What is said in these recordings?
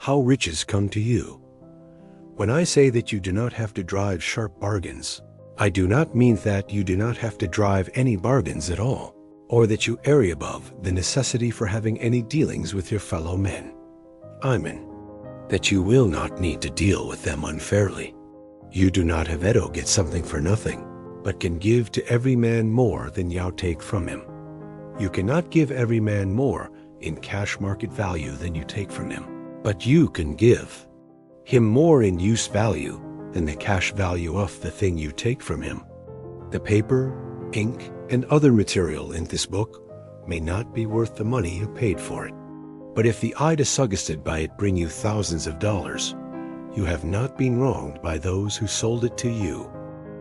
how riches come to you. When I say that you do not have to drive sharp bargains, I do not mean that you do not have to drive any bargains at all, or that you err above the necessity for having any dealings with your fellow men. I mean that you will not need to deal with them unfairly. You do not have to get something for nothing, but can give to every man more than you take from him. You cannot give every man more in cash market value than you take from him, but you can give him more in use value than the cash value of the thing you take from him. The paper, ink, and other material in this book may not be worth the money you paid for it, but if the eye suggested by it bring you thousands of dollars, you have not been wronged by those who sold it to you.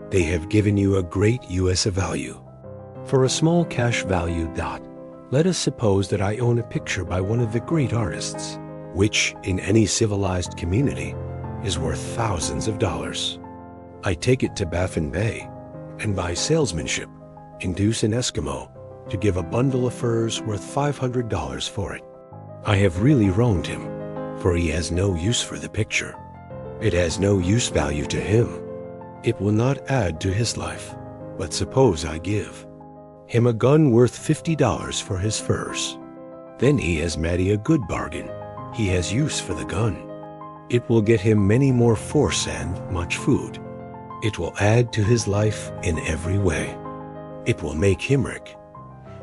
They have given you a great US value. For a small cash value, let us suppose that I own a picture by one of the great artists, which in any civilized community is worth thousands of dollars. I take it to Baffin Bay and by salesmanship induce an Eskimo to give a bundle of furs worth $500 for it. I have really wronged him, for he has no use for the picture. It has no use value to him. It will not add to his life. But suppose I give him a gun worth $50 for his furs. Then he has made a good bargain. He has use for the gun. It will get him many more force and much food. It will add to his life in every way. It will make him rich.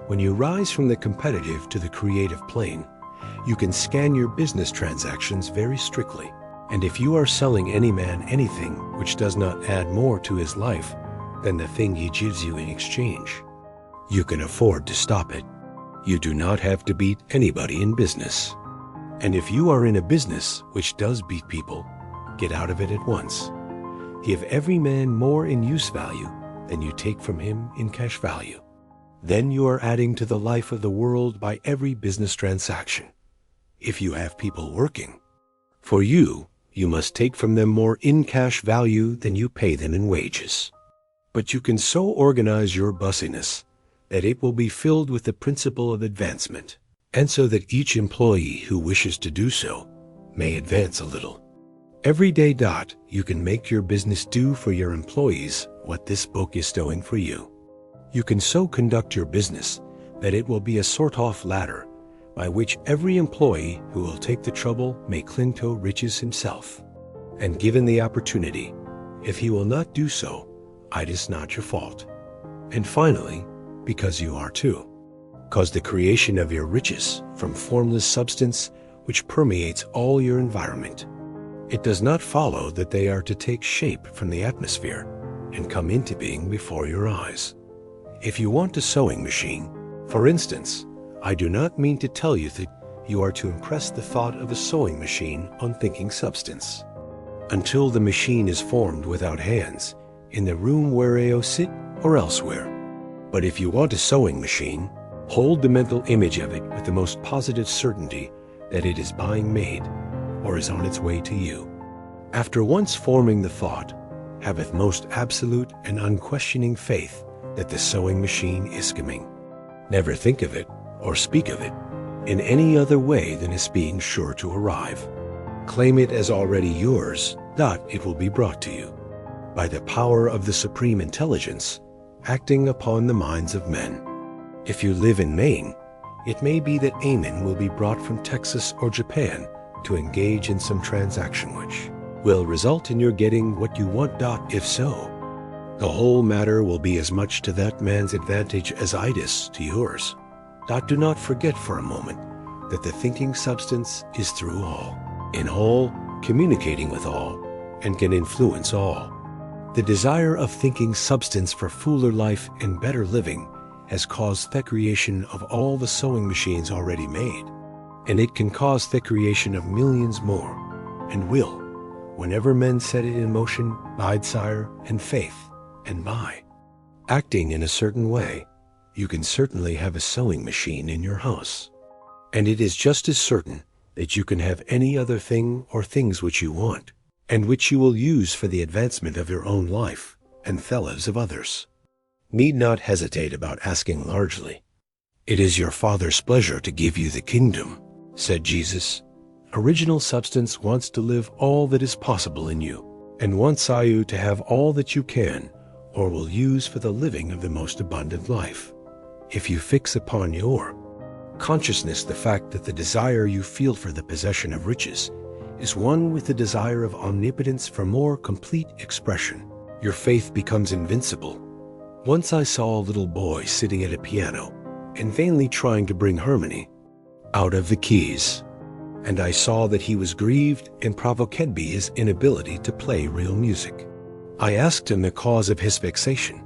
When you rise from the competitive to the creative plane, you can scan your business transactions very strictly. And if you are selling any man anything which does not add more to his life than the thing he gives you in exchange, you can afford to stop it. You do not have to beat anybody in business. And if you are in a business which does beat people, get out of it at once. Give every man more in use value than you take from him in cash value. Then you are adding to the life of the world by every business transaction. If you have people working for you, you must take from them more in cash value than you pay them in wages. But you can so organize your bussiness that it will be filled with the principle of advancement, and so that each employee who wishes to do so may advance a little. Every day, you can make your business do for your employees what this book is doing for you. You can so conduct your business that it will be a sort-of ladder by which every employee who will take the trouble may cling to riches himself. And given the opportunity, if he will not do so, it is not your fault. And finally, because you are too, cause the creation of your riches from formless substance which permeates all your environment. It does not follow that they are to take shape from the atmosphere and come into being before your eyes. If you want a sewing machine, for instance, I do not mean to tell you that you are to impress the thought of a sewing machine on thinking substance, until the machine is formed without hands, in the room where you sit or elsewhere. But if you want a sewing machine, hold the mental image of it with the most positive certainty that it is being made or is on its way to you. After once forming the thought, have with most absolute and unquestioning faith that the sewing machine is coming. Never think of it or speak of it in any other way than as being sure to arrive. Claim it as already yours, it will be brought to you by the power of the supreme intelligence acting upon the minds of men. If you live in Maine, it may be that Amen will be brought from Texas or Japan to engage in some transaction which will result in your getting what you want. If so, the whole matter will be as much to that man's advantage as it is to yours. Do not forget for a moment that the thinking substance is through all, in all, communicating with all, and can influence all. The desire of thinking substance for fuller life and better living has caused the creation of all the sewing machines already made, and it can cause the creation of millions more, and will, whenever men set it in motion by desire and faith, and by acting in a certain way. You can certainly have a sewing machine in your house, and it is just as certain that you can have any other thing or things which you want, and which you will use for the advancement of your own life and the lives of others. Need not hesitate about asking largely. It is your Father's pleasure to give you the kingdom, said Jesus, Original substance wants to live all that is possible in you, and wants you to have all that you can or will use for the living of the most abundant life. If you fix upon your consciousness the fact that the desire you feel for the possession of riches is one with the desire of omnipotence for more complete expression, your faith becomes invincible. Once I saw a little boy sitting at a piano and vainly trying to bring harmony out of the keys, and I saw that he was grieved and provoked by his inability to play real music. I asked him the cause of his vexation,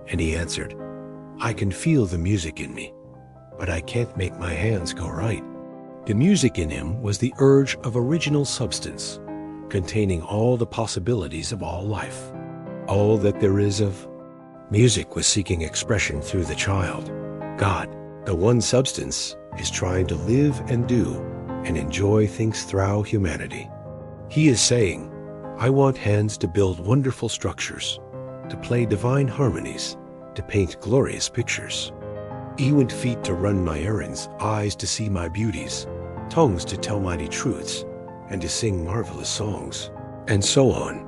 and he answered, "I can feel the music in me, but I can't make my hands go right." The music in him was the urge of original substance, containing all the possibilities of all life, all that there is of. Music was seeking expression through the child. God, the one substance, is trying to live and do and enjoy things through humanity. He is saying, I want hands to build wonderful structures, to play divine harmonies, to paint glorious pictures. Even feet to run my errands, eyes to see my beauties, tongues to tell mighty truths, and to sing marvelous songs, and so on.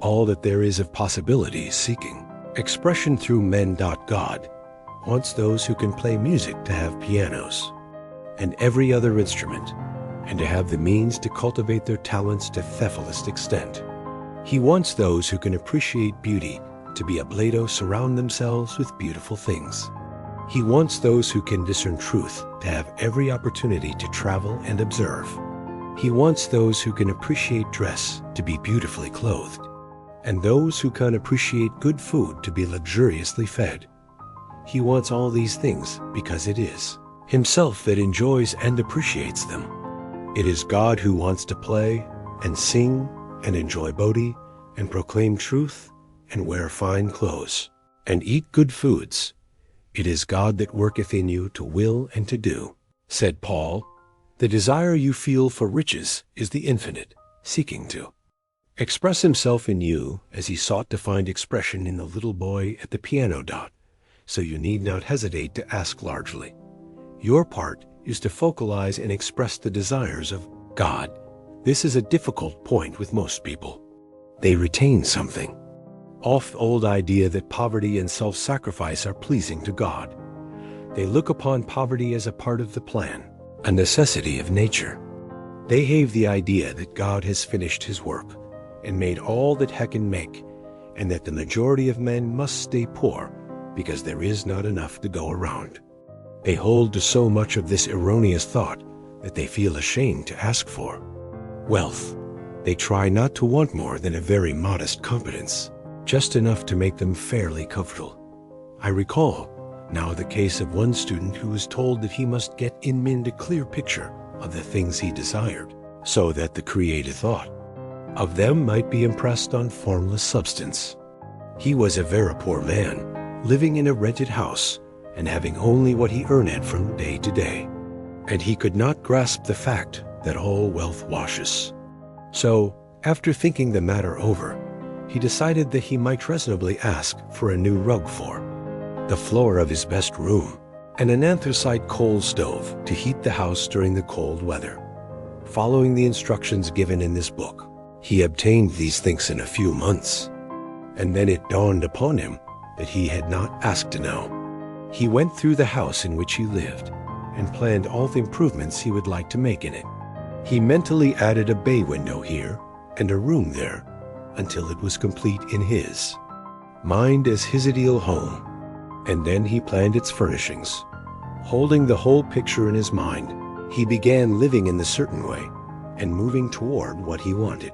All that there is of possibilities seeking expression through men. God wants those who can play music to have pianos and every other instrument, and to have the means to cultivate their talents to the fullest extent. He wants those who can appreciate beauty to be able to surround themselves with beautiful things. He wants those who can discern truth to have every opportunity to travel and observe. He wants those who can appreciate dress to be beautifully clothed, and those who can appreciate good food to be luxuriously fed. He wants all these things because it is Himself that enjoys and appreciates them. It is God who wants to play and sing and enjoy beauty and proclaim truth and wear fine clothes and eat good foods. It is God that worketh in you to will and to do. Said Paul, the desire you feel for riches is the infinite, seeking to express Himself in you as He sought to find expression in the little boy at the piano. So you need not hesitate to ask largely. Your part is to focalize and express the desires of God. This is a difficult point with most people. They retain something. Old idea that poverty and self-sacrifice are pleasing to God. They look upon poverty as a part of the plan, a necessity of nature. They have the idea that God has finished His work and made all that He can make, and that the majority of men must stay poor because there is not enough to go around. They hold to so much of this erroneous thought that they feel ashamed to ask for wealth. They try not to want more than a very modest competence, just enough to make them fairly comfortable. I recall now the case of one student who was told that he must get in mind a clear picture of the things he desired, so that the creative thought of them might be impressed on formless substance. He was a very poor man, living in a rented house, and having only what he earned from day to day. And he could not grasp the fact that all wealth washes. So, after thinking the matter over, he decided that he might reasonably ask for a new rug for the floor of his best room, and an anthracite coal stove to heat the house during the cold weather. Following the instructions given in this book, he obtained these things in a few months. And then it dawned upon him that he had not asked to know. He went through the house in which he lived and planned all the improvements he would like to make in it. He mentally added a bay window here and a room there until it was complete in his mind as his ideal home. And then he planned its furnishings. Holding the whole picture in his mind, he began living in the certain way and moving toward what he wanted.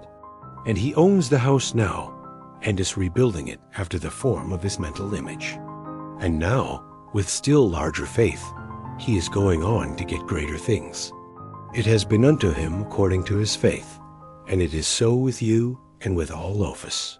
And he owns the house now and is rebuilding it after the form of his mental image. And now, with still larger faith, he is going on to get greater things. It has been unto him according to his faith, and it is so with you and with all of us.